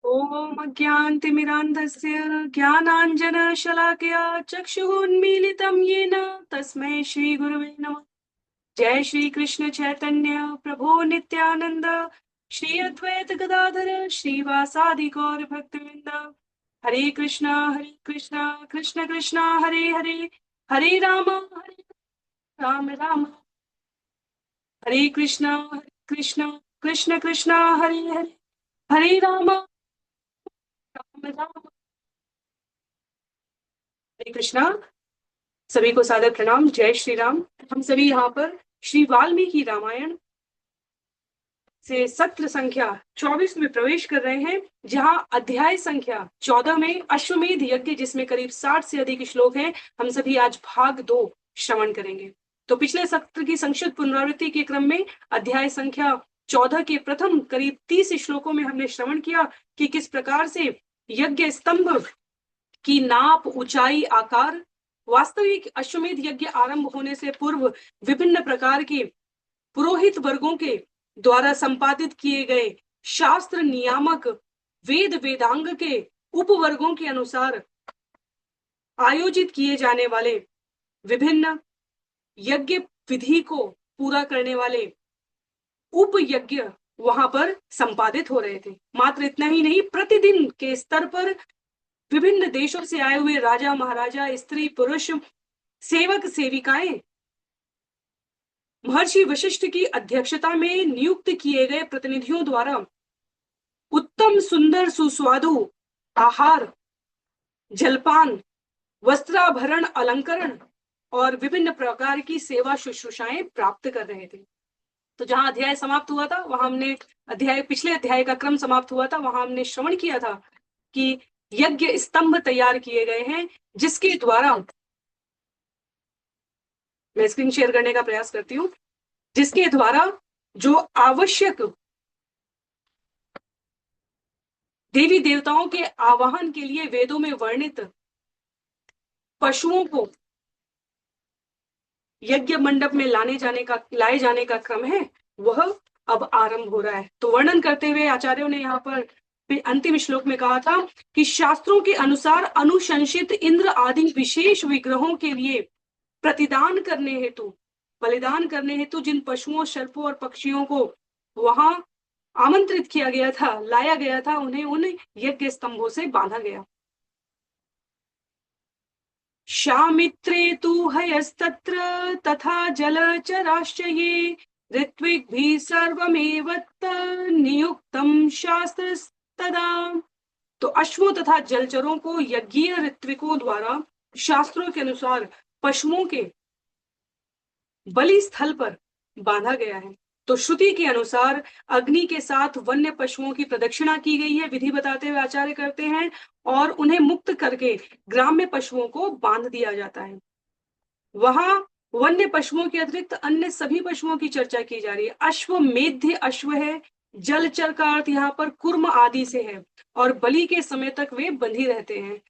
ॐ अज्ञानतिमिरान्धस्य ज्ञानाञ्जनशलाकया चक्षुरुन्मीलितं येन तस्मै श्रीगुरुवे नमः। जय श्री कृष्ण चैतन्य प्रभु नित्यानंद श्री अद्वैत गदाधर श्रीवासादि गौर भक्तवृंद। हरे कृष्णा कृष्ण कृष्णा हरे हरे, हरे राम राम हरे कृष्णा कृष्ण कृष्णा हरे हरे, हरे राम। हरे कृष्णा। सभी को सादर प्रणाम। जय श्री राम। हम सभी यहाँ पर श्री वाल्मीकि रामायण से सत्र संख्या 24 में प्रवेश कर रहे हैं, जहां अध्याय संख्या 14 में अश्वमेध यज्ञ, जिसमें करीब 60 से अधिक श्लोक हैं, हम सभी आज भाग 2 श्रवण करेंगे। तो पिछले सत्र की संक्षिप्त पुनरावृत्ति के क्रम में अध्याय संख्या 14 के प्रथम करीब 30 श्लोकों में हमने श्रवण किया कि किस प्रकार से यज्ञ स्तंभ की नाप, ऊंचाई, आकार, वास्तविक अश्वमेध यज्ञ आरंभ होने से पूर्व विभिन्न प्रकार के पुरोहित वर्गों के द्वारा संपादित किए गए शास्त्र नियामक वेद वेदांग के उपवर्गों के अनुसार आयोजित किए जाने वाले विभिन्न यज्ञ विधि को पूरा करने वाले उप यज्ञ वहां पर संपादित हो रहे थे। मात्र इतना ही नहीं, प्रतिदिन के स्तर पर विभिन्न देशों से आए हुए राजा महाराजा, स्त्री पुरुष, सेवक सेविकाएं महर्षि वशिष्ठ की अध्यक्षता में नियुक्त किए गए प्रतिनिधियों द्वारा उत्तम सुंदर सुस्वादु आहार, जलपान, वस्त्राभरण, अलंकरण और विभिन्न प्रकार की सेवा शुश्रूषाएं प्राप्त कर रहे थे। तो जहां अध्याय समाप्त हुआ था वहां हमने पिछले अध्याय का क्रम समाप्त हुआ था, वहां हमने श्रवण किया था कि यज्ञ स्तंभ तैयार किए गए हैं, जिसके द्वारा, मैं स्क्रीन शेयर करने का प्रयास करती हूँ, जिसके द्वारा जो आवश्यक देवी देवताओं के आवाहन के लिए वेदों में वर्णित पशुओं को यज्ञ मंडप में लाए जाने का क्रम है, वह अब आरंभ हो रहा है। तो वर्णन करते हुए आचार्यों ने यहाँ पर अंतिम श्लोक में कहा था कि शास्त्रों के अनुसार अनुशंसित इंद्र आदि विशेष विग्रहों के लिए प्रतिदान करने हेतु, बलिदान करने हेतु जिन पशुओं, सर्पों और पक्षियों को वहां आमंत्रित किया गया था, लाया गया था, उन्हें उन यज्ञ स्तंभों से बांधा गया। शामित्रे तु हयस्तत्र तथा जलचराश्च ये ऋत्विग्भिः सर्वमेव नियुक्तं शास्त्रस्तदा। तो अश्वों तथा जलचरों को यज्ञीय ऋत्विकों द्वारा शास्त्रों के अनुसार पशुओं के बलि स्थल पर बांधा गया है। तो श्रुति के अनुसार अग्नि के साथ वन्य पशुओं की प्रदक्षिणा की गई है, विधि बताते हुए आचार्य करते हैं, और उन्हें मुक्त करके ग्राम्य पशुओं को बांध दिया जाता है। वहां वन्य पशुओं के अतिरिक्त अन्य सभी पशुओं की चर्चा की जा रही है। अश्वमेध्य अश्व है, जलचर का अर्थ यहाँ पर कुर्म आदि से है, और बलि के समय तक वे बंधी रहते हैं।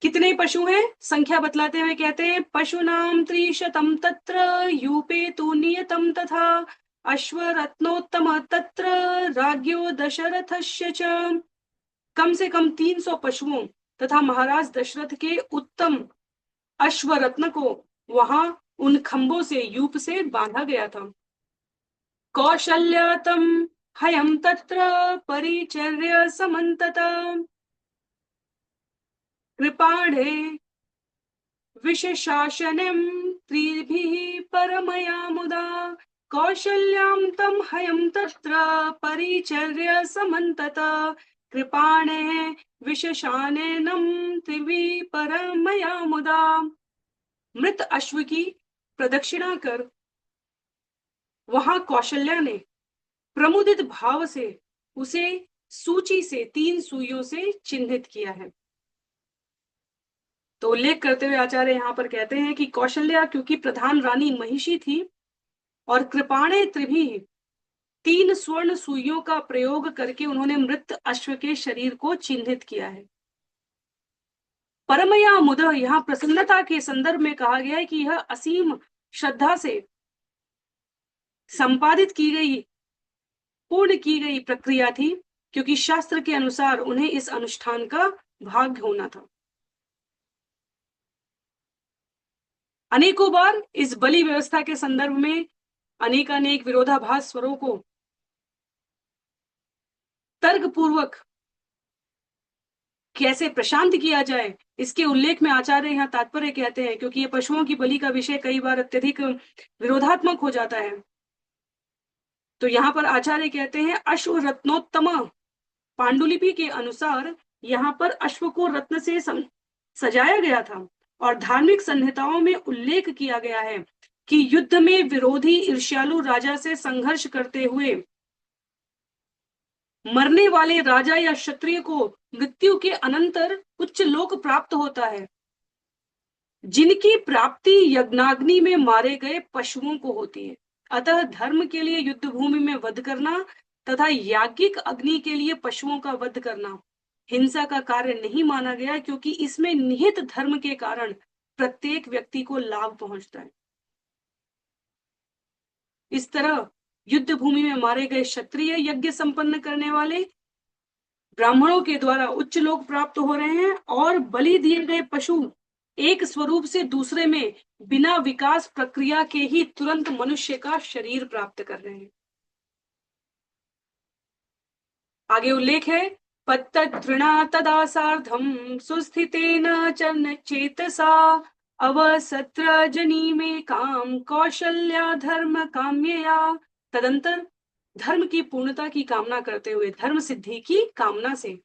कितने पशु हैं, संख्या बतलाते हुए कहते हैं, पशुनाम त्रिशतम तत्र यूपे तु नियतम तथा अश्वरत्नोत्तम तत्र राज्ञो दशरथस्य च। कम से कम 300 पशुओं तथा महाराज दशरथ के उत्तम अश्वरत्न को वहां उन खंभों से, यूप से बांधा गया था। कौशल्यतम हयम तत्र परिचर्य समन्तता कृपाणे विशेषाशनम त्रिभिः परमया मुदा कौशल्यां तम हयम तत्र परिचर्य समन्तता कृपाणे विशेषाननम त्रिभिः परमया मुदा। मृत अश्व की प्रदक्षिणा कर वहां कौशल्या ने प्रमुदित भाव से उसे सूची से 3 सुइयों से चिन्हित किया है। तो उल्लेख करते हुए आचार्य यहाँ पर कहते हैं कि कौशल्या क्योंकि प्रधान रानी महिषी थी, और कृपाणे त्रिभी 3 स्वर्ण सुइयों का प्रयोग करके उन्होंने मृत अश्व के शरीर को चिन्हित किया है। परमया मुद यहाँ प्रसन्नता के संदर्भ में कहा गया है कि यह असीम श्रद्धा से संपादित की गई, पूर्ण की गई प्रक्रिया थी, क्योंकि शास्त्र के अनुसार उन्हें इस अनुष्ठान का भाग होना था। अनेकों बार इस बलि व्यवस्था के संदर्भ में अनेक विरोधाभास स्वरों को तर्क पूर्वक कैसे प्रशांत किया जाए, इसके उल्लेख में आचार्य यहाँ तात्पर्य कहते हैं, क्योंकि ये पशुओं की बलि का विषय कई बार अत्यधिक विरोधात्मक हो जाता है। तो यहाँ पर आचार्य कहते हैं अश्व रत्नोत्तम पांडुलिपि के अनुसार यहाँ पर अश्व को रत्न से सजाया गया था और धार्मिक संहिताओं में उल्लेख किया गया है कि युद्ध में विरोधी ईर्ष्यालु राजा से संघर्ष करते हुए मरने वाले राजा या क्षत्रिय को मृत्यु के अनंतर उच्च लोक प्राप्त होता है, जिनकी प्राप्ति यज्ञाग्नि में मारे गए पशुओं को होती है। अतः धर्म के लिए युद्ध भूमि में वध करना तथा याज्ञिक अग्नि के लिए पशुओं का वध करना हिंसा का कार्य नहीं माना गया, क्योंकि इसमें निहित धर्म के कारण प्रत्येक व्यक्ति को लाभ पहुंचता है। इस तरह युद्ध भूमि में मारे गए क्षत्रिय यज्ञ संपन्न करने वाले ब्राह्मणों के द्वारा उच्च लोक प्राप्त हो रहे हैं और बलि दिए गए पशु एक स्वरूप से दूसरे में बिना विकास प्रक्रिया के ही तुरंत मनुष्य का शरीर प्राप्त कर रहे हैं। आगे उल्लेख है पत्तृणा तदा सार्धम सुस्थितेन चन चेतसा अवसत्र जनी में काम कौशल्या धर्म काम्यया। तदंतर धर्म की पूर्णता की कामना करते हुए, धर्म सिद्धि की कामना से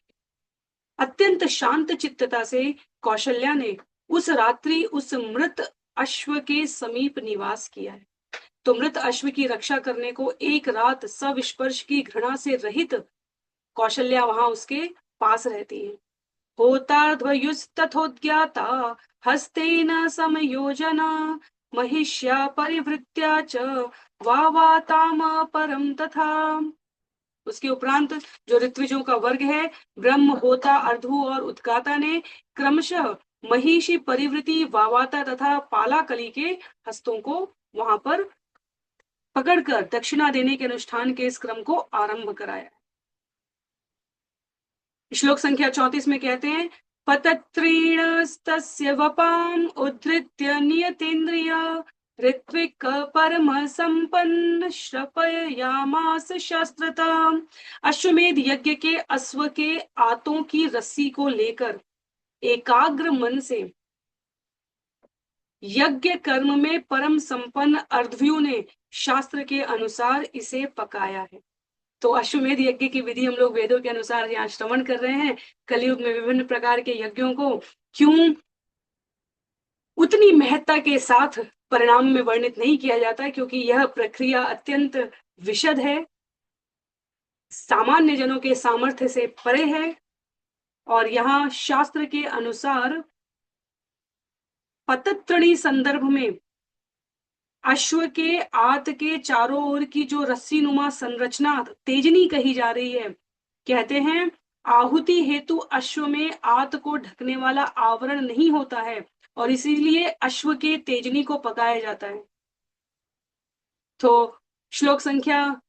अत्यंत शांत चित्तता से कौशल्या ने उस रात्रि उस मृत अश्व के समीप निवास किया है। तो मृत अश्व की रक्षा करने को एक रात सविस्पर्श की घृणा से रहित कौशल्या वहां उसके पास रहती है। होतार्ध्वयुस्तथोद्ज्ञाता हस्तेन समयोजना महिष्या परिवृत्या च वावाताम परम तथा। उसके उपरांत जो ऋत्विजों का वर्ग है, ब्रह्म, होता, अर्धु और उद्गाता ने क्रमशः महिषी, परिवृति, वावाता तथा पालाकली के हस्तों को वहां पर पकड़कर दक्षिणा देने के अनुष्ठान के इस क्रम को आरंभ कराया। श्लोक संख्या 34 में कहते हैं पतत्रीणस्तस्य वपाम उद्धृत्य नियतेन्द्रिय ऋत्विक परम संपन्न श्रपयामास शास्त्रतः। अश्वमेध यज्ञ के अश्व के आंतों की रस्सी को लेकर एकाग्र मन से यज्ञ कर्म में परम संपन्न अर्धव्यू ने शास्त्र के अनुसार इसे पकाया है। तो अश्वमेध यज्ञ की विधि हम लोग वेदों के अनुसार यहाँ श्रवण कर रहे हैं। कलयुग में विभिन्न प्रकार के यज्ञों को क्यों उतनी महत्ता के साथ परिणाम में वर्णित नहीं किया जाता, क्योंकि यह प्रक्रिया अत्यंत विशद है, सामान्य जनों के सामर्थ्य से परे है और यहाँ शास्त्र के अनुसार पतत्रणी संदर्भ में अश्व के आंत के चारों ओर की जो रस्सी नुमा संरचना तेजनी कही जा रही है, कहते हैं आहुति हेतु अश्व में आंत को ढकने वाला आवरण नहीं होता है और इसीलिए अश्व के तेजनी को पकाया जाता है। तो श्लोक संख्या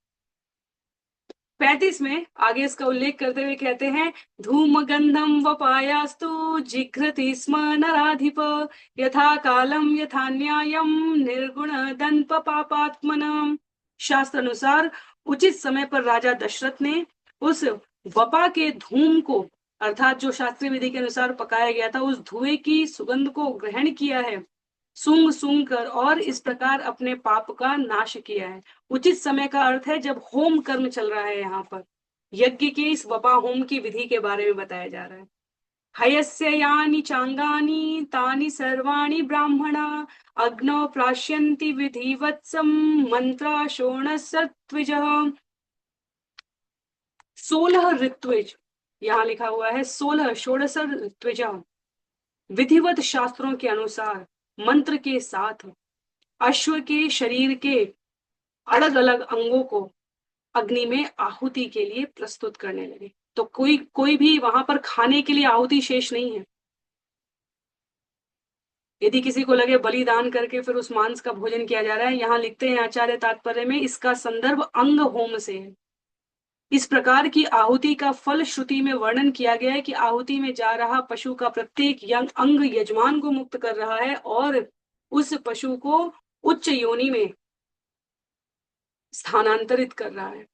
35 में आगे इसका उल्लेख करते हुए कहते हैं धूम गंधम वपायास्तु जिघ्रति स्म नराधिप यथा कालम यथा न्यायम निर्गुण दंप पापात्मनम। शास्त्र अनुसार उचित समय पर राजा दशरथ ने उस वपा के धूम को, अर्थात जो शास्त्रीय विधि के अनुसार पकाया गया था, उस धुएं की सुगंध को ग्रहण किया है सूंघ सूंघ कर और इस प्रकार अपने पाप का नाश किया है। उचित समय का अर्थ है जब होम कर्म चल रहा है। यहाँ पर यज्ञ के इस वपा होम की विधि के बारे में बताया जा रहा है। हयस्य यानि चांगानि तानि सर्वाणि ब्राह्मणा अग्नौ प्राश्यन्ति विधिवत्सम मंत्रा शोणसत्विजः। 16 ऋत्विज, यहाँ लिखा हुआ है 16 षोडश ऋत्विजः विधिवत शास्त्रों के अनुसार मंत्र के साथ अश्व के शरीर के अलग अलग अंगों को अग्नि में आहुति के लिए प्रस्तुत करने लगे। तो कोई भी वहां पर खाने के लिए आहुति शेष नहीं है। यदि किसी को लगे बलिदान करके फिर उस मांस का भोजन किया जा रहा है, यहाँ लिखते हैं आचार्य तात्पर्य में इसका संदर्भ अंग होम से है। इस प्रकार की आहुति का फल श्रुति में वर्णन किया गया है कि आहुति में जा रहा पशु का प्रत्येक अंग यजमान को मुक्त कर रहा है और उस पशु को उच्च योनि में स्थानांतरित कर रहा है।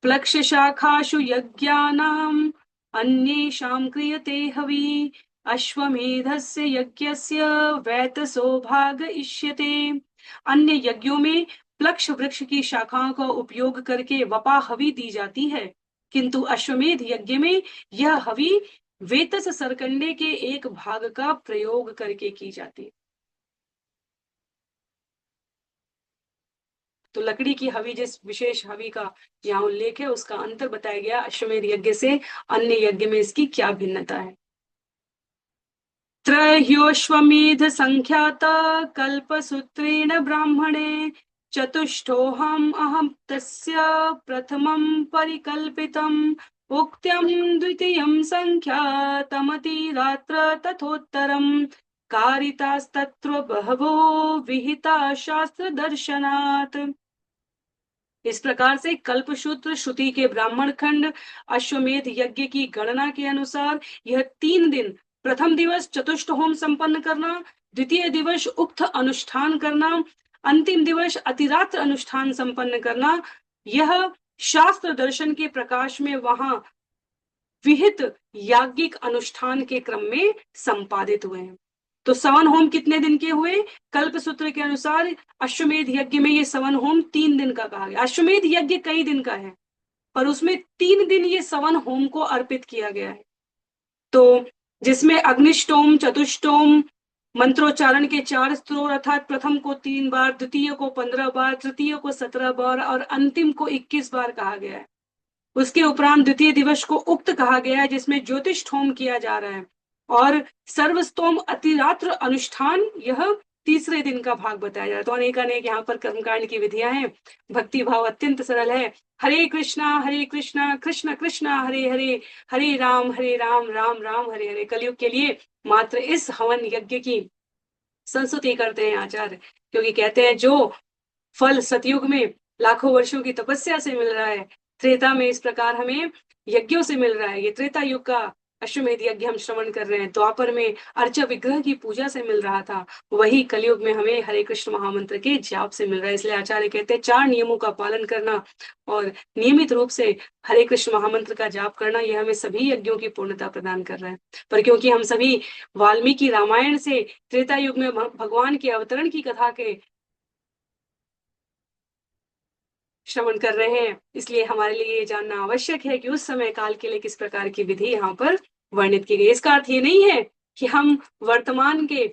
प्लक्ष शाखाशु यज्ञानाम अन्येषां क्रियते हवि अश्वमेधस्य यज्ञस्य वैतसो भागयिष्यते। अन्य यज्ञों में प्लक्ष वृक्ष की शाखाओं का उपयोग करके वपा हवि दी जाती है, किंतु अश्वमेध यज्ञ में यह हवि वेतस सरकंडे के एक भाग का प्रयोग करके की जाती है। तो लकड़ी की हवि, जिस विशेष हवि का यहाँ उल्लेख है, उसका अंतर बताया गया अश्वमेध यज्ञ से अन्य यज्ञ में इसकी क्या भिन्नता है। त्रह्योश्वमेध संख्यात कल्पसूत्रेण ब्राह्मणे चतुष्टोऽहम् अहं तस्य प्रथमं परिकल्पितम् उक्त्यं द्वितीयं संख्यातमतिरात्र तथोत्तरम् कारितास्तत्र बहवो विहिता शास्त्र दर्शनात्। इस प्रकार से कल्पसूत्र श्रुति के ब्राह्मण खंड अश्वमेध यज्ञ की गणना के अनुसार यह 3 दिन, प्रथम दिवस चतुष्ट होम संपन्न करना, द्वितीय दिवस उक्त अनुष्ठान करना, अंतिम दिवस अतिरात्र अनुष्ठान संपन्न करना, यह शास्त्र दर्शन के प्रकाश में वहां विहित याज्ञिक अनुष्ठान के क्रम में संपादित हुए हैं। तो सवन होम कितने दिन के हुए? कल्प सूत्र के अनुसार अश्वमेध यज्ञ में ये सवन होम 3 दिन का कहा गया। अश्वमेध यज्ञ कई दिन का है, पर उसमें 3 दिन ये सवन होम को अर्पित किया गया है। तो जिसमें अग्निष्टोम, चतुष्टोम, मंत्रोच्चारण के 4 स्तोत्र, अर्थात प्रथम को 3 बार, द्वितीय को 15 बार, तृतीय को 17 बार और अंतिम को 21 बार कहा गया है। उसके उपरांत द्वितीय दिवस को उक्त कहा गया है, जिसमें ज्योतिष होम किया जा रहा है, और सर्वस्तोम अतिरात्र अनुष्ठान यह तीसरे दिन का भाग बताया जा रहा है। तो अनेक यहाँ पर कर्मकांड की विधियां हैं। भक्ति भाव अत्यंत सरल है। हरे कृष्णा कृष्ण कृष्णा हरे हरे, हरे राम राम राम हरे हरे। कलयुग के लिए मात्र इस हवन यज्ञ की संस्तुति करते हैं आचार्य, क्योंकि कहते हैं जो फल सतयुग में लाखों वर्षों की तपस्या से मिल रहा है, त्रेता में इस प्रकार हमें यज्ञों से मिल रहा है। ये त्रेता युग का अश्वमेध यज्ञ हम श्रवण कर रहे हैं। द्वापर में अर्च विग्रह की पूजा से मिल रहा था, वही कलयुग में हमें हरे कृष्ण महामंत्र के जाप से मिल रहा है। इसलिए आचार्य कहते हैं 4 नियमों का पालन करना और नियमित रूप से हरे कृष्ण महामंत्र का जाप करना, यह हमें सभी यज्ञों की पूर्णता प्रदान कर रहा है। पर क्योंकि हम सभी वाल्मीकि रामायण से त्रेता युग में भगवान के अवतरण की कथा के श्रवण कर रहे हैं, इसलिए हमारे लिए ये जानना आवश्यक है कि उस समय काल के लिए किस प्रकार की विधि यहाँ पर वर्णित की गई। इसका अर्थ ये नहीं है कि हम वर्तमान के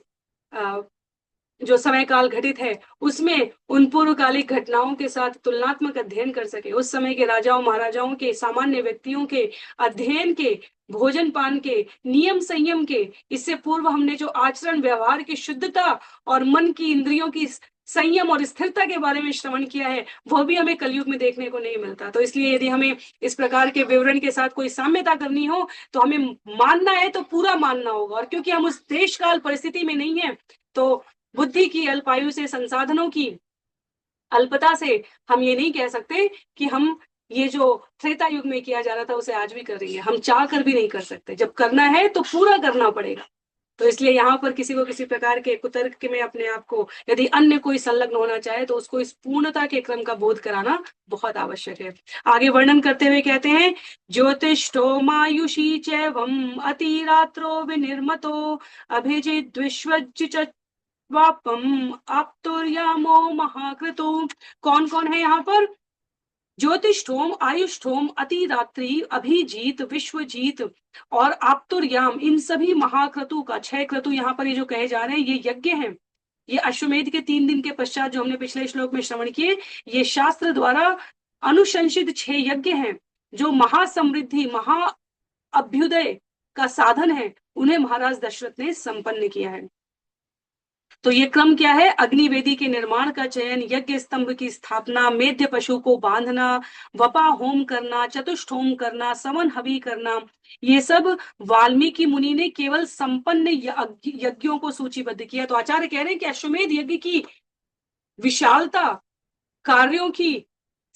जो समय काल घटित है उसमें उन पूर्वकालिक घटनाओं के साथ तुलनात्मक अध्ययन कर सके। उस समय के राजाओं महाराजाओं के, सामान्य व्यक्तियों के अध्ययन के, भोजन पान के, नियम संयम के, इससे पूर्व हमने जो आचरण व्यवहार की शुद्धता और मन की इंद्रियों की संयम और स्थिरता के बारे में श्रवण किया है, वह भी हमें कलयुग में देखने को नहीं मिलता। तो इसलिए यदि हमें इस प्रकार के विवरण के साथ कोई साम्यता करनी हो तो हमें मानना है तो पूरा मानना होगा। और क्योंकि हम उस देश काल परिस्थिति में नहीं है, तो बुद्धि की अल्पायु से, संसाधनों की अल्पता से हम ये नहीं कह सकते कि हम ये जो त्रेता युग में किया जा रहा था उसे आज भी करेंगे। हम चाह कर भी नहीं कर सकते। जब करना है तो पूरा करना पड़ेगा। तो इसलिए यहाँ पर किसी को किसी प्रकार के कुतर्क में अपने आप को, यदि अन्य कोई संलग्न होना चाहे तो उसको इस पूर्णता के क्रम का बोध कराना बहुत आवश्यक है। आगे वर्णन करते हुए कहते हैं, ज्योतिष्ठो मायुषी चैवम अतिरात्रो विनिर्मतो अभिजित विश्वज्य वापम आप्तुर्यामो महाकृतो। कौन कौन है यहाँ पर? ज्योतिष्ठोम, आयुष्ठोम, अतिरात्रि, अभिजीत, विश्वजीत और आप्तुर्याम, इन सभी महाक्रतु का 6 क्रतु यहाँ पर ये जो कहे जा रहे हैं ये यज्ञ हैं। ये अश्वमेध के 3 दिन के पश्चात जो हमने पिछले श्लोक में श्रवण किए, ये शास्त्र द्वारा अनुशंसित 6 यज्ञ हैं जो महासमृद्धि, महा अभ्युदय का साधन है। उन्हें महाराज दशरथ ने संपन्न किया है। तो ये क्रम क्या है? अग्निवेदी के निर्माण का चयन, यज्ञ स्तंभ की स्थापना, मेध्य पशु को बांधना, वपा होम करना, चतुष्ट होम करना, सवन हवि करना, ये सब वाल्मीकि मुनि ने केवल संपन्न यज्ञों को सूचीबद्ध किया। तो आचार्य कह रहे हैं कि अश्वमेध यज्ञ की विशालता, कार्यों की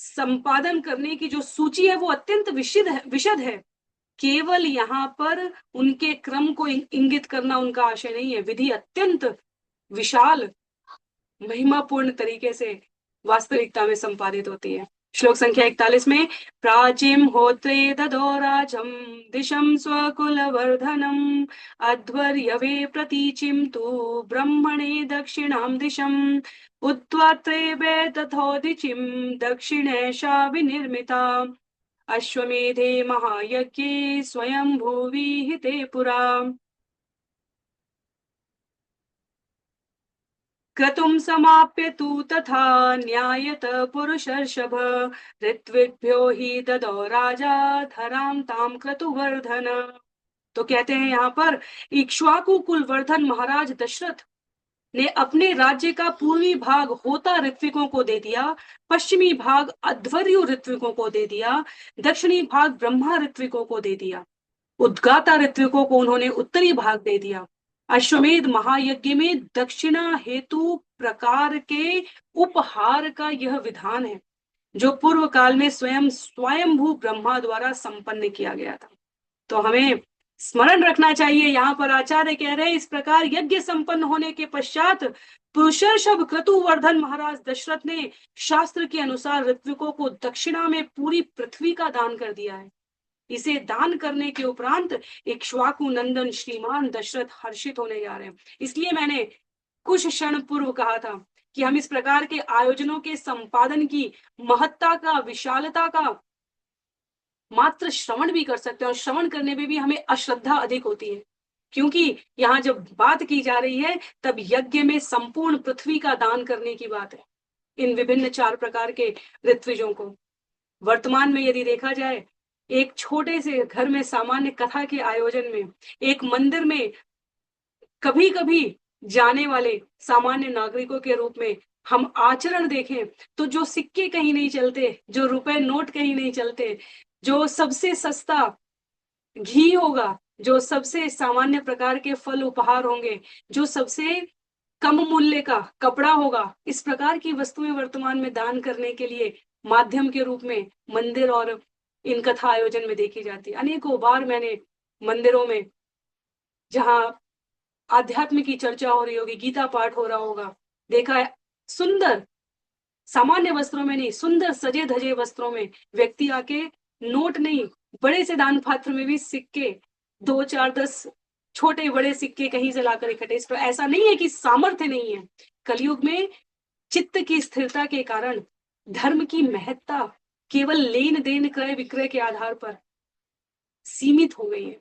संपादन करने की जो सूची है वो अत्यंत विशद है। केवल यहाँ पर उनके क्रम को इंगित करना उनका आशय नहीं है। विधि अत्यंत विशाल महिमापूर्ण तरीके से वास्तविकता में संपादित होती है। श्लोक संख्या 41 में प्राचीम होत्रे ददो राजम दिशम स्वकुल वर्धनम अध्वर्यवे प्रतीचिम तु ब्रह्मणे दक्षिणाम दिशम उत्वात्रे वे तथोदिचिम दक्षिणेशा विनिर्मिता अश्वमेधे महायज्ञे स्वयं भुवि हिते पुरा क्रतुं समाप्य तु तथा न्यायत पुरुषर्षभ ऋत्विग्भ्यो हि ददौ राजा धराम ताम क्रतुवर्धन। तो कहते हैं यहाँ पर इक्ष्वाकु कुलवर्धन महाराज दशरथ ने अपने राज्य का पूर्वी भाग होता ऋत्विकों को दे दिया, पश्चिमी भाग अध्वर्यु ऋत्विकों को दे दिया, दक्षिणी भाग ब्रह्मा ऋत्विकों को दे दिया, उद्गाता ऋत्विकों को उन्होंने उत्तरी भाग दे दिया। अश्वमेध महायज्ञ में दक्षिणा हेतु प्रकार के उपहार का यह विधान है जो पूर्व काल में स्वयंभू ब्रह्मा द्वारा संपन्न किया गया था। तो हमें स्मरण रखना चाहिए, यहाँ पर आचार्य कह रहे हैं इस प्रकार यज्ञ संपन्न होने के पश्चात पुरुषर्षभ क्रतुवर्धन महाराज दशरथ ने शास्त्र के अनुसार ऋत्विकों को दक्षिणा में पूरी पृथ्वी का दान कर दिया है। इसे दान करने के उपरांत इक्ष्वाकु नंदन श्रीमान दशरथ हर्षित होने जा रहे हैं। इसलिए मैंने कुछ क्षण पूर्व कहा था कि हम इस प्रकार के आयोजनों के संपादन की महत्ता का, विशालता का मात्र श्रवण भी कर सकते हैं, और श्रवण करने में भी हमें अश्रद्धा अधिक होती है, क्योंकि यहाँ जब बात की जा रही है तब यज्ञ में संपूर्ण पृथ्वी का दान करने की बात है इन विभिन्न 4 प्रकार के ऋत्विजों को। वर्तमान में यदि देखा जाए, एक छोटे से घर में सामान्य कथा के आयोजन में, एक मंदिर में कभी कभी जाने वाले सामान्य नागरिकों के रूप में हम आचरण देखें तो जो सिक्के कहीं नहीं चलते, जो रुपए नोट कहीं नहीं चलते, जो सबसे सस्ता घी होगा, जो सबसे सामान्य प्रकार के फल उपहार होंगे, जो सबसे कम मूल्य का कपड़ा होगा, इस प्रकार की वस्तुएं वर्तमान में दान करने के लिए माध्यम के रूप में मंदिर और इन कथा आयोजन में देखी जाती है। अनेकों बार मैंने मंदिरों में जहां आध्यात्म की चर्चा हो रही होगी, गीता पाठ हो रहा होगा, देखा है सुंदर सामान्य वस्त्रों में नहीं, सुंदर सजे धजे वस्त्रों में व्यक्ति आके नोट नहीं, बड़े से दान पात्र में भी सिक्के 2 4 10 छोटे बड़े सिक्के कहीं से लाकर इकट्ठे। तो ऐसा नहीं है कि सामर्थ्य नहीं है, कलयुग में चित्त की स्थिरता के कारण धर्म की महत्ता केवल लेन देन क्रय विक्रय के आधार पर सीमित हो गई है।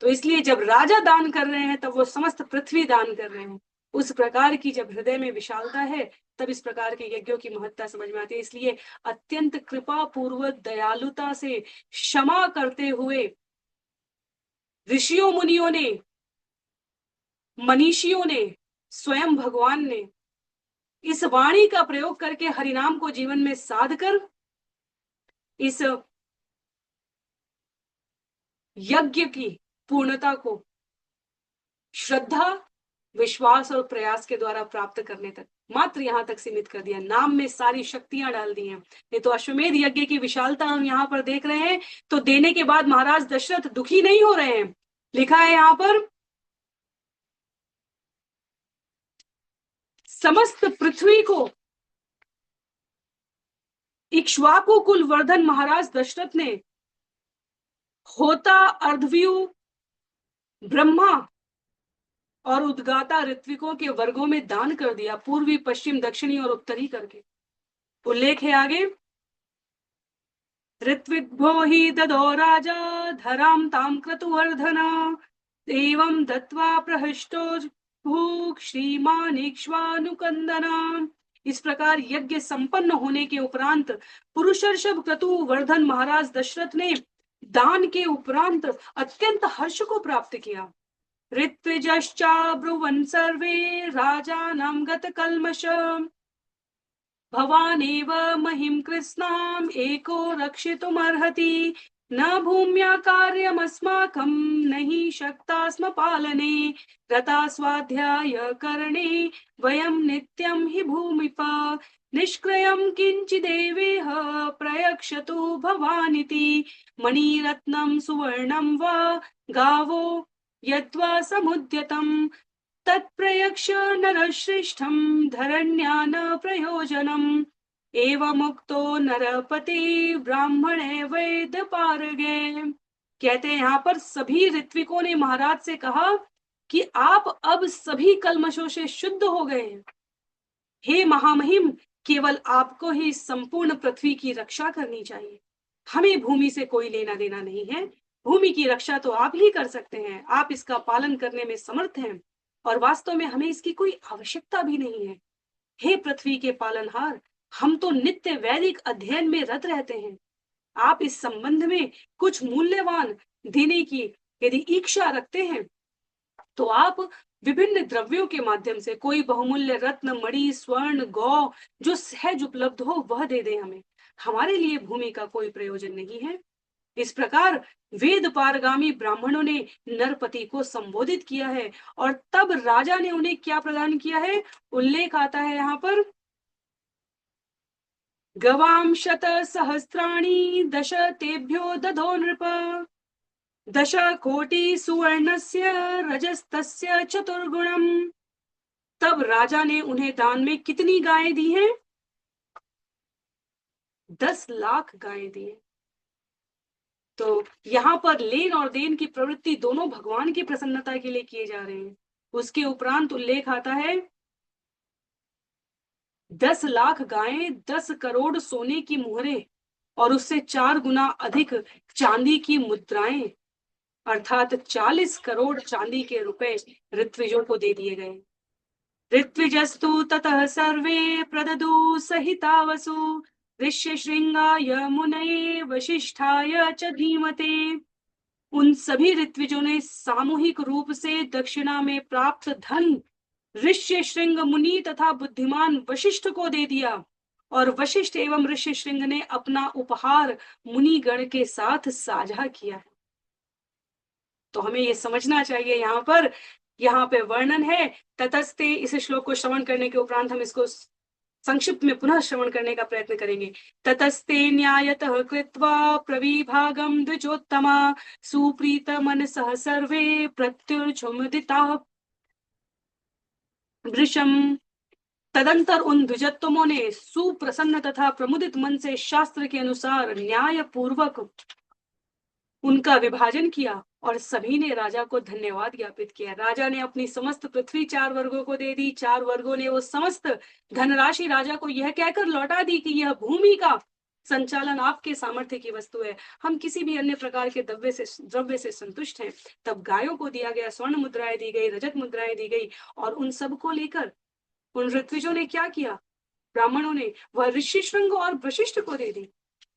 तो इसलिए जब राजा दान कर रहे हैं तब वो समस्त पृथ्वी दान कर रहे हैं। उस प्रकार की जब हृदय में विशालता है तब इस प्रकार के यज्ञों की महत्ता समझ में आती है। इसलिए अत्यंत कृपा पूर्वक दयालुता से क्षमा करते हुए ऋषियों मुनियों ने, मनीषियों ने, स्वयं भगवान ने इस वाणी का प्रयोग करके हरिनाम को जीवन में साध कर इस यज्ञ की पूर्णता को श्रद्धा, विश्वास और प्रयास के द्वारा प्राप्त करने तक मात्र यहाँ तक सीमित कर दिया। नाम में सारी शक्तियां डाल दी हैं। नहीं तो अश्वमेध यज्ञ की विशालता हम यहाँ पर देख रहे हैं तो देने के बाद महाराज दशरथ दुखी नहीं हो रहे हैं। लिखा है यहाँ पर समस्त पृथ्वी को इक्ष्वाकु कुलवर्धन महाराज दशरथ ने होता अर्धव्यू ब्रह्मा और उद्गाता ऋत्विकों के वर्गों में दान कर दिया, पूर्वी पश्चिम दक्षिणी और उत्तरी करके। उल्लेख है आगे, ऋत्विग्भ्यो हि ददो राजा धराम ताम क्रतुवर्धन एवं दत्वा प्रहृष्टो भूक श्रीमान इक्ष्वानुकंदना। इस प्रकार यज्ञ संपन्न होने के उपरांत पुरुषर्षभ क्रतुवर्धन महाराज दशरथ ने दान के उपरांत अत्यंत हर्ष को प्राप्त किया। ऋत्विजश्चाब्रुवन् सर्वे राजानां गतकल्मष भवानेव महिं कृत्स्नाम् एको रक्षितुमर्हति न भूम्या कार्यमस्माकं न हि शक्ता स्म पालने रता स्वाध्याय करणे वयं नित्यं हि भूमिप निष्क्रियं किंचिदेवेह प्रयक्षतु भवानिति मणिरत्नं सुवर्णं वा गावो यद्वा समुद्यतं तत्प्रयक्ष्य नरश्रेष्ठं धरण्या न प्रयोजनम् एवमुक्तो नरपति ब्राह्मणे वैद्य पारगे। कहते हैं यहाँ पर सभी ऋत्विकों ने महाराज से कहा कि आप अब सभी कल्मशों से शुद्ध हो गए हैं। हे महामहिम, केवल आपको ही संपूर्ण पृथ्वी की रक्षा करनी चाहिए। हमें भूमि से कोई लेना देना नहीं है। भूमि की रक्षा तो आप ही कर सकते हैं। आप इसका पालन करने में समर्थ हैं और वास्तव में हमें इसकी कोई आवश्यकता भी नहीं है। हे पृथ्वी के पालनहार, हम तो नित्य वैदिक अध्ययन में रत रहते हैं। आप इस संबंध में कुछ मूल्यवान देने की यदि इच्छा रखते हैं तो आप विभिन्न द्रव्यों के माध्यम से कोई बहुमूल्य रत्न, मणि, स्वर्ण, गौ जो सहज उपलब्ध हो वह दे दे हमें। हमारे लिए भूमि का कोई प्रयोजन नहीं है। इस प्रकार वेद पारगामी ब्राह्मणों ने नरपति को संबोधित किया है और तब राजा ने उन्हें क्या प्रदान किया है, उल्लेख आता है यहाँ पर, गवां शत सहस्राणि दश तेभ्यो दधो नृप 10 कोटि सुवर्णस्य रजस्तस्य चतुर्गुणम। तब राजा ने उन्हें दान में कितनी गायें दी हैं? 10 लाख गायें दी हैं। तो यहाँ पर लेन और देन की प्रवृत्ति दोनों भगवान की प्रसन्नता के लिए किए जा रहे हैं। उसके उपरांत उल्लेख आता है 10 लाख गायें, 10 करोड़ सोने की मुहरें और उससे 4 गुना अधिक चांदी की मुद्राएं, अर्थात 40 करोड़ चांदी के रुपए ऋत्विजों को दे दिए गए। ऋत्विजस्तु ततः सर्वे प्रददु सहितावसु ऋष्यशृंगाय मुनये वशिष्ठाय च धीमते। उन सभी ऋत्विजों ने सामूहिक रूप से दक्षिणा में प्राप्त धन ऋष्यशृंग मुनि तथा बुद्धिमान वशिष्ठ को दे दिया और वशिष्ठ एवं ऋष्यशृंग ने अपना उपहार मुनिगण के साथ साझा किया है। तो हमें ये समझना चाहिए, यहाँ पे वर्णन है ततस्ते। इस श्लोक को श्रवण करने के उपरांत हम इसको संक्षिप्त में पुनः श्रवण करने का प्रयत्न करेंगे। ततस्ते न्यायतः कृत्वा प्रविभागम द्विजोत्तमा सुप्रीत मनसः सर्वे प्रत्युर्झुमदिताः वृषम। तदंतर उन द्विजोत्तमों ने सुप्रसन्न तथा प्रमुदित मन से शास्त्र के अनुसार न्याय पूर्वक उनका विभाजन किया और सभी ने राजा को धन्यवाद ज्ञापित किया। राजा ने अपनी समस्त पृथ्वी 4 वर्गों को दे दी। 4 वर्गों ने वो समस्त धनराशि राजा को यह कहकर लौटा दी कि यह भूमि का संचालन आपके सामर्थ्य की वस्तु है, हम किसी भी अन्य प्रकार के द्रव्य से संतुष्ट हैं। तब गायों को दिया गया, स्वर्ण मुद्राएं दी गई, रजत मुद्राएं दी गई और उन सब को लेकर उन ऋत्विजों ने क्या किया, ब्राह्मणों ने वह ऋषिशृंग और वशिष्ठ को दे दी।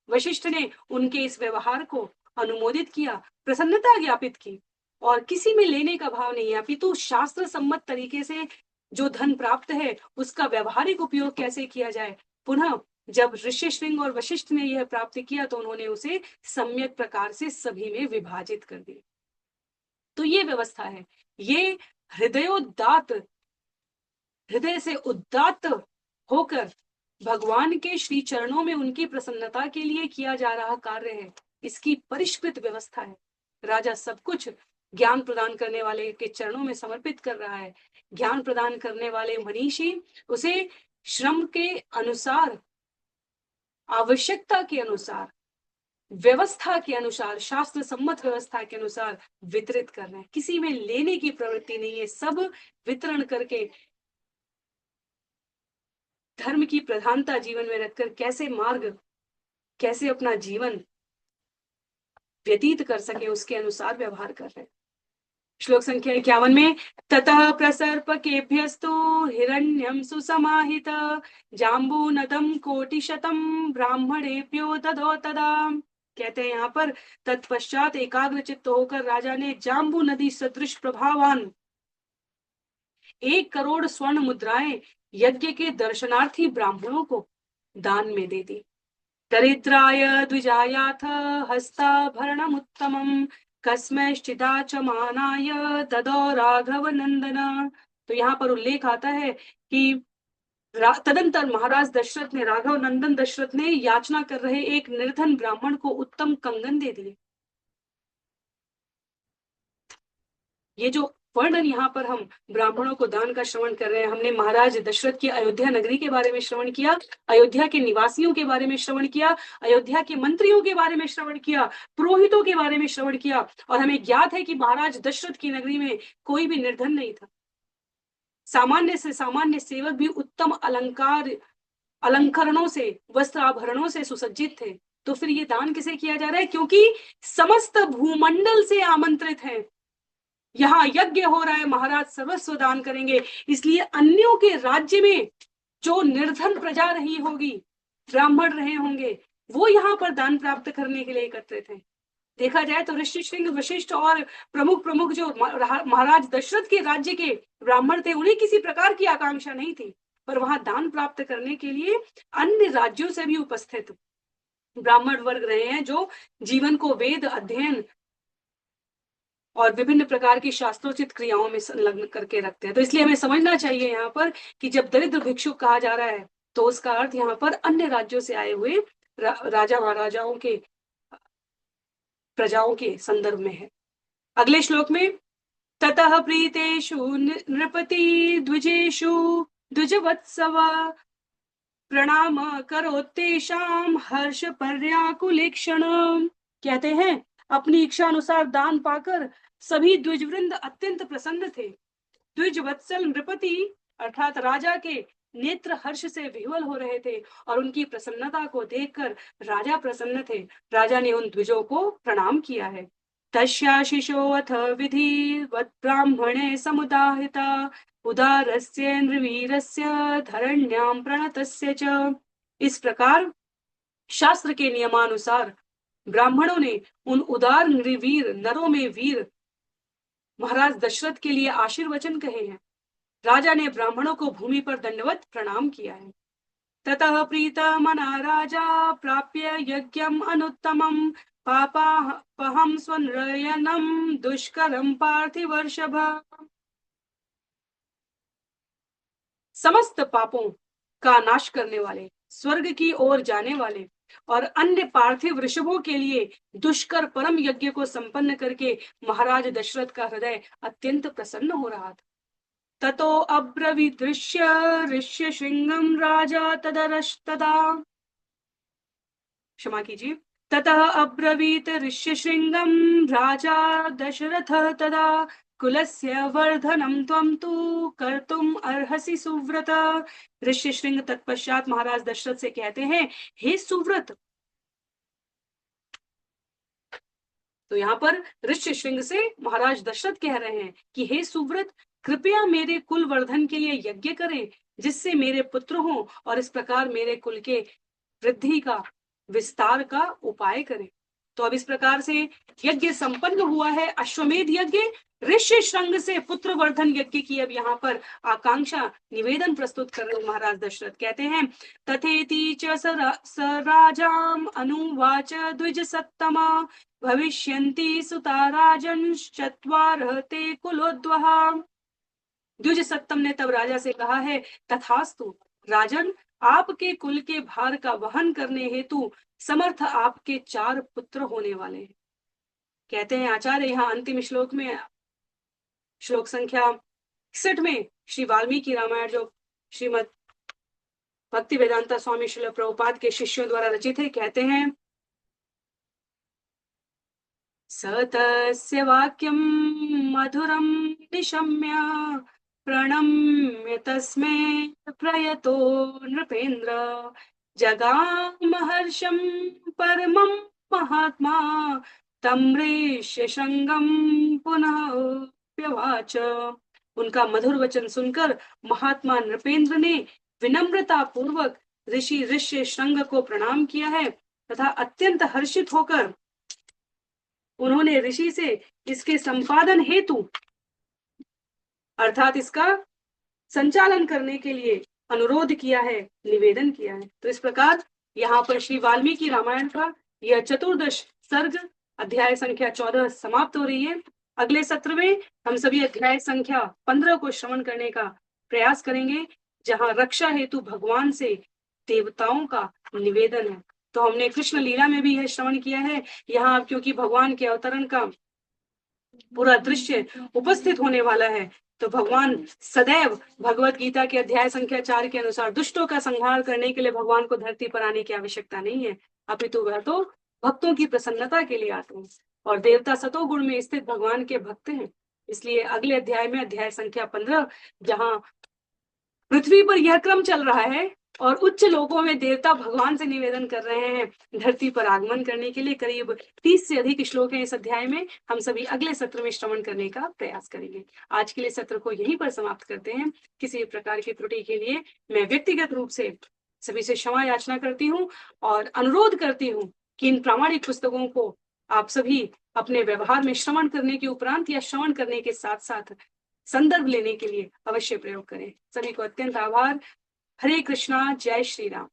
वशिष्ठ ने उनके इस व्यवहार को अनुमोदित किया, प्रसन्नता ज्ञापित की और किसी में लेने का भाव नहीं है, अपितु शास्त्र सम्मत तरीके से जो धन प्राप्त है उसका व्यवहारिक उपयोग कैसे किया जाए। पुनः जब ऋष्यशृंग और वशिष्ठ ने यह प्राप्त किया तो उन्होंने उसे सम्यक प्रकार से सभी में विभाजित कर दिया। तो ये व्यवस्था है, ये हृदय से उदात्त होकर भगवान के श्री चरणों में उनकी प्रसन्नता के लिए किया जा रहा कार्य है। इसकी परिष्कृत व्यवस्था है। राजा सब कुछ ज्ञान प्रदान करने वाले के चरणों में समर्पित कर रहा है। ज्ञान प्रदान करने वाले मनीषी उसे श्रम के अनुसार, आवश्यकता के अनुसार, व्यवस्था के अनुसार, शास्त्र सम्मत व्यवस्था के अनुसार वितरित कर रहे हैं। किसी में लेने की प्रवृत्ति नहीं है, सब वितरण करके धर्म की प्रधानता जीवन में रखकर कैसे अपना जीवन व्यतीत कर सके उसके अनुसार व्यवहार कर रहे हैं। श्लोक संख्या 51 में ततः प्रसर्पकेभ्यस्तु हिरण्यं सुसमाहित जाम्बूनदं कोटिशतं ब्राह्मणेभ्यो ददो तदा। कहते हैं यहाँ पर तत्पश्चात एकाग्र चित्त होकर राजा ने जाम्बू नदी सदृश प्रभावान 1 करोड़ स्वर्ण मुद्राएं यज्ञ के दर्शनार्थी ब्राह्मणों को दान में दे दी। दरिद्राय द्विजायाथ हस्ताभरणमुत्तमम् कस्मैश्चिदाचमानाय ददौ राघव नंदन। तो यहाँ पर उल्लेख आता है कि तदंतर महाराज दशरथ ने, राघव नंदन दशरथ ने याचना कर रहे एक निर्धन ब्राह्मण को उत्तम कंगन दे दिए। ये जो वर्णन यहाँ पर हम ब्राह्मणों को दान का श्रवण कर रहे हैं, हमने महाराज दशरथ की अयोध्या नगरी के बारे में श्रवण किया, अयोध्या के निवासियों के बारे में श्रवण किया, अयोध्या के मंत्रियों के बारे में श्रवण किया, पुरोहितों के बारे में श्रवण किया, और हमें ज्ञात है कि महाराज दशरथ की नगरी में कोई भी निर्धन नहीं था। सामान्य से सामान्य सेवक भी उत्तम अलंकरणों से, वस्त्र आभरणों से सुसज्जित थे। तो फिर ये दान किसे किया जा रहा है? क्योंकि समस्त भूमंडल से आमंत्रित है, यहाँ यज्ञ हो रहा है, महाराज सर्वस्व दान करेंगे, इसलिए अन्यों के राज्य में जो निर्धन प्रजा रही होगी, ब्राह्मण रहे होंगे, वो यहाँ पर दान प्राप्त करने के लिए एकत्रित हैं। देखा जाए तो ऋषि श्रृंग, वशिष्ठ और प्रमुख प्रमुख जो महाराज दशरथ के राज्य के ब्राह्मण थे, उन्हें किसी प्रकार की आकांक्षा नहीं थी, पर वहां दान प्राप्त करने के लिए अन्य राज्यों से भी उपस्थित ब्राह्मण वर्ग रहे हैं, जो जीवन को वेद अध्ययन और विभिन्न प्रकार की शास्त्रोचित क्रियाओं में संलग्न करके रखते हैं। तो इसलिए हमें समझना चाहिए यहाँ पर कि जब दरिद्र भिक्षुक कहा जा रहा है, तो उसका अर्थ यहाँ पर अन्य राज्यों से आए हुए राजा महाराजाओं के, प्रजाओं के संदर्भ में है। अगले श्लोक में ततः प्रीतेषु नृपति द्विजेषु द्विजवत्सव प्रणाम करोतेषाम हर्ष पर्याकुलेक्षण। कहते हैं अपनी इच्छा अनुसार दान पाकर सभी द्विजवृंद अत्यंत प्रसन्न थे। द्विजवत्सल नृपति अर्थात राजा के नेत्र हर्ष से विह्वल हो रहे थे, और उनकी प्रसन्नता को देखकर राजा प्रसन्न थे। राजा ने उन द्विजों को प्रणाम किया है। तस्याशिषो अथ विधिवत् ब्राह्मणे समुदाहिता उदारस्य नृवीरस्य धरण्यां प्रणतस्य च। इस प्रकार शास्त्र के नियमानुसार ब्राह्मणों ने उन उदार नृवीर नरों में वीर महाराज दशरथ के लिए आशीर्वचन कहे हैं। राजा ने ब्राह्मणों को भूमि पर दंडवत प्रणाम किया है। ततः प्रीता मना राजा प्राप्य यज्ञम अनुत्तमम पापापहं स्वनयनम दुष्करम पार्थिवर्षभ। समस्त पापों का नाश करने वाले, स्वर्ग की ओर जाने वाले और अन्य पार्थिव वृषभों के लिए दुष्कर परम यज्ञ को संपन्न करके महाराज दशरथ का हृदय अत्यंत प्रसन्न हो रहा था। ततो अब्रवीत् ऋष्य श्रृंगम राजा तदरस्तदा, क्षमा कीजिए, ततः अब्रवीत ऋष्य श्रृंगम राजा दशरथ तदा कुलस्य वर्धनम त्वं तु कर्तुम अर्हसि सुव्रत। ऋष्य श्रृंग तत्पश्चात महाराज दशरथ से कहते हैं, हे सुव्रत। तो यहाँ पर ऋष्य श्रृंग से महाराज दशरथ कह रहे हैं कि हे सुव्रत, कृपया मेरे कुल वर्धन के लिए यज्ञ करें, जिससे मेरे पुत्र हों, और इस प्रकार मेरे कुल के वृद्धि का, विस्तार का उपाय करें। तो अब इस प्रकार से यज्ञ संपन्न हुआ है, अश्वमेध यज्ञ। ऋष्य श्रृंग से पुत्र वर्धन यज्ञ की अब यहाँ पर आकांक्षा निवेदन प्रस्तुत कर रहे महाराज दशरथ। कहते हैं तथेति च स राजाम अनुवाच द्विज सत्तमा भविष्यन्ति सुता राजंश्चत्वारः ते कुलोद्वहा। द्विज सत्तम ने तब राजा से कहा है, तथास्तु राजन, आपके कुल के भार का वहन करने हेतु समर्थ आपके 4 पुत्र होने वाले हैं। कहते हैं आचार्य यहाँ अंतिम श्लोक में, श्लोक संख्या 61 में श्री वाल्मीकि रामायण जो श्रीमद भक्ति वेदांता स्वामी श्रील प्रभुपाद के शिष्यों द्वारा रचित है, कहते हैं सतस्य वाक्यम मधुरम निशम्य प्रणम्य तस्मै प्रयतो नृपेन्द्र जगामहर्षं परमं महात्मा तम्रेष्य श्रृंगम पुनः प्यवाच। उनका मधुर वचन सुनकर महात्मा नृपेंद्र ने विनम्रता पूर्वक ऋषि ऋष्य श्रृंग को प्रणाम किया है तथा अत्यंत हर्षित होकर उन्होंने ऋषि से इसके संपादन हेतु अर्थात इसका संचालन करने के लिए अनुरोध किया है, निवेदन किया है। तो इस प्रकार यहाँ पर श्री वाल्मीकि रामायण का यह चतुर्दश सर्ग अध्याय संख्या 14 समाप्त हो रही है। अगले सत्र में हम सभी अध्याय संख्या 15 को श्रवण करने का प्रयास करेंगे, जहां रक्षा हेतु भगवान से देवताओं का निवेदन है। तो हमने कृष्ण लीला में भी यह श्रवण किया है। यहाँ क्योंकि भगवान के अवतरण का पूरा दृश्य उपस्थित होने वाला है, तो भगवान सदैव भगवत गीता के अध्याय संख्या 4 के अनुसार दुष्टों का संहार करने के लिए भगवान को धरती पर आने की आवश्यकता नहीं है, अपितु वह तो भक्तों की प्रसन्नता के लिए आते हैं। और देवता सतोगुण में स्थित भगवान के भक्त हैं। इसलिए अगले अध्याय में अध्याय संख्या 15, जहां पृथ्वी पर यह क्रम चल रहा है और उच्च लोकों में देवता भगवान से निवेदन कर रहे हैं धरती पर आगमन करने के लिए। करीब 30 से अधिक श्लोक हैं इस अध्याय में। हम सभी अगले सत्र में श्रवण करने का प्रयास करेंगे। आज के लिए सत्र को यहीं पर समाप्त करते हैं। किसी प्रकार की त्रुटि के लिए मैं व्यक्तिगत रूप से सभी से क्षमा याचना करती हूँ और अनुरोध करती हूँ कि इन प्रामाणिक पुस्तकों को आप सभी अपने व्यवहार में श्रवण करने के उपरांत या श्रवण करने के साथ साथ संदर्भ लेने के लिए अवश्य प्रयोग करें। सभी को अत्यंत आभार। हरे कृष्णा, जय श्री राम।